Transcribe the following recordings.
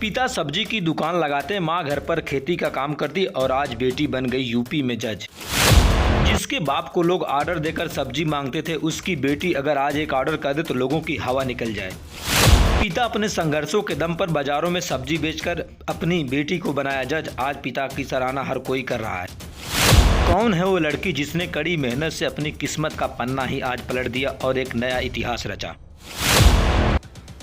पिता सब्जी की दुकान लगाते, माँ घर पर खेती का काम करती और आज बेटी बन गई यूपी में जज। जिसके बाप को लोग ऑर्डर देकर सब्जी मांगते थे, उसकी बेटी अगर आज एक ऑर्डर कर दे तो लोगों की हवा निकल जाए। पिता अपने संघर्षों के दम पर बाजारों में सब्जी बेचकर अपनी बेटी को बनाया जज। आज पिता की सराहना हर कोई कर रहा है। कौन है वो लड़की जिसने कड़ी मेहनत से अपनी किस्मत का पन्ना ही आज पलट दिया और एक नया इतिहास रचा।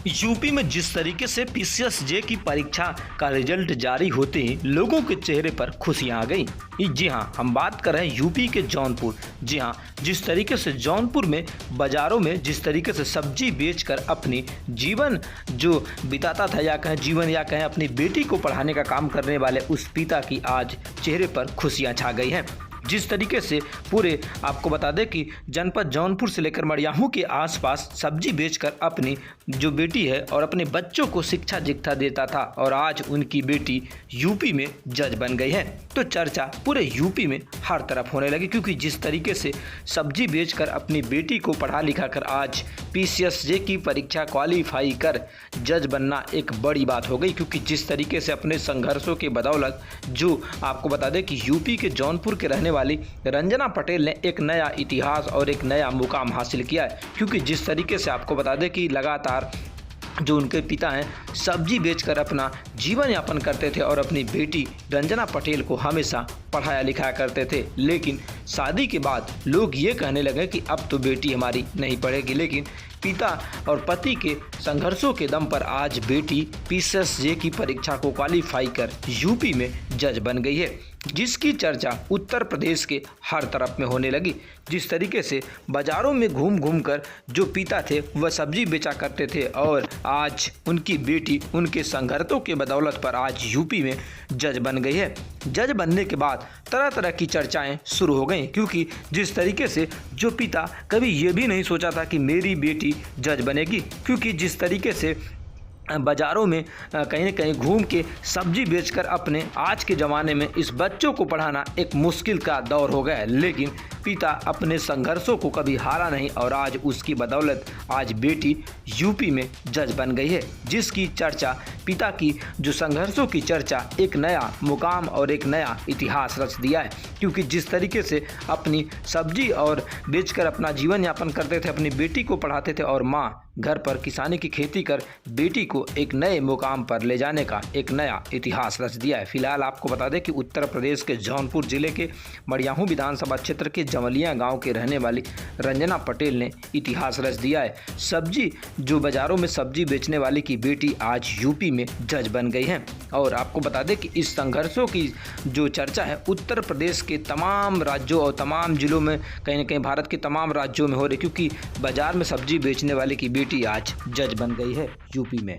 यूपी में जिस तरीके से PCSJ की परीक्षा का रिजल्ट जारी होते ही लोगों के चेहरे पर खुशियां आ गई। जी हाँ, हम बात कर रहे हैं यूपी के जौनपुर। जी हाँ, जिस तरीके से जौनपुर में बाज़ारों में जिस तरीके से सब्जी बेचकर अपनी जीवन जो बिताता था, या कहें जीवन या कहें अपनी बेटी को पढ़ाने का काम करने वाले उस पिता की आज चेहरे पर खुशियां छा गई हैं। जिस तरीके से पूरे आपको बता दें कि जनपद जौनपुर से लेकर मड़ियाहू के आसपास सब्जी बेचकर अपनी जो बेटी है और अपने बच्चों को शिक्षा दीक्षा देता था और आज उनकी बेटी यूपी में जज बन गई है, तो चर्चा पूरे यूपी में हर तरफ होने लगी। क्योंकि जिस तरीके से सब्जी बेचकर अपनी बेटी को पढ़ा लिखा कर आज PCSJ की परीक्षा क्वालिफाई कर जज बनना एक बड़ी बात हो गई। क्योंकि जिस तरीके से अपने संघर्षों के बदौलत जो आपको बता दें कि यूपी के जौनपुर के रहने वाली रंजना पटेल ने एक नया इतिहास और एक नया मुकाम हासिल किया है। क्योंकि जिस तरीके से आपको बता दें कि लगातार जो उनके पिता हैं सब्जी बेचकर अपना जीवन यापन करते थे और अपनी बेटी रंजना पटेल को हमेशा पढ़ाया लिखाया करते थे, लेकिन शादी के बाद लोग ये कहने लगे कि अब तो बेटी हमारी नहीं पढ़ेगी। लेकिन पिता और पति के संघर्षों के दम पर आज बेटी PCSJ की परीक्षा को क्वालिफाई कर यूपी में जज बन गई है, जिसकी चर्चा उत्तर प्रदेश के हर तरफ में होने लगी। जिस तरीके से बाज़ारों में घूम घूम कर जो पिता थे वह सब्जी बेचा करते थे और आज उनकी बेटी उनके संघर्षों के बदौलत पर आज यूपी में जज बन गई है। जज बनने के बाद तरह तरह की चर्चाएं शुरू हो गई। क्योंकि जिस तरीके से जो पिता कभी ये भी नहीं सोचा था कि मेरी बेटी जज बनेगी, क्योंकि जिस तरीके से बाज़ारों में कहीं न कहीं घूम के सब्जी बेचकर अपने आज के ज़माने में इस बच्चों को पढ़ाना एक मुश्किल का दौर हो गया है, लेकिन पिता अपने संघर्षों को कभी हारा नहीं और आज उसकी बदौलत आज बेटी यूपी में जज बन गई है। जिसकी चर्चा पिता की जो संघर्षों की चर्चा एक नया मुकाम और एक नया इतिहास रच दिया है। क्योंकि जिस तरीके से अपनी सब्जी और बेचकर अपना जीवन यापन करते थे, अपनी बेटी को पढ़ाते थे और माँ घर पर किसानी की खेती कर बेटी को एक नए मुकाम पर ले जाने का एक नया इतिहास रच दिया है। फिलहाल आपको बता दें कि उत्तर प्रदेश के जौनपुर जिले के मड़ियाहू विधानसभा क्षेत्र के जमलिया गांव के रहने वाली रंजना पटेल ने इतिहास रच दिया है। सब्जी जो बाज़ारों में सब्जी बेचने वाली की बेटी आज यूपी में जज बन गई है। और आपको बता दें कि इस संघर्षों की जो चर्चा है उत्तर प्रदेश के तमाम राज्यों और तमाम जिलों में कहीं न कहीं भारत के तमाम राज्यों में हो रही, क्योंकि बाज़ार में सब्जी बेचने वाले की बेटी आज जज बन गई है यूपी में।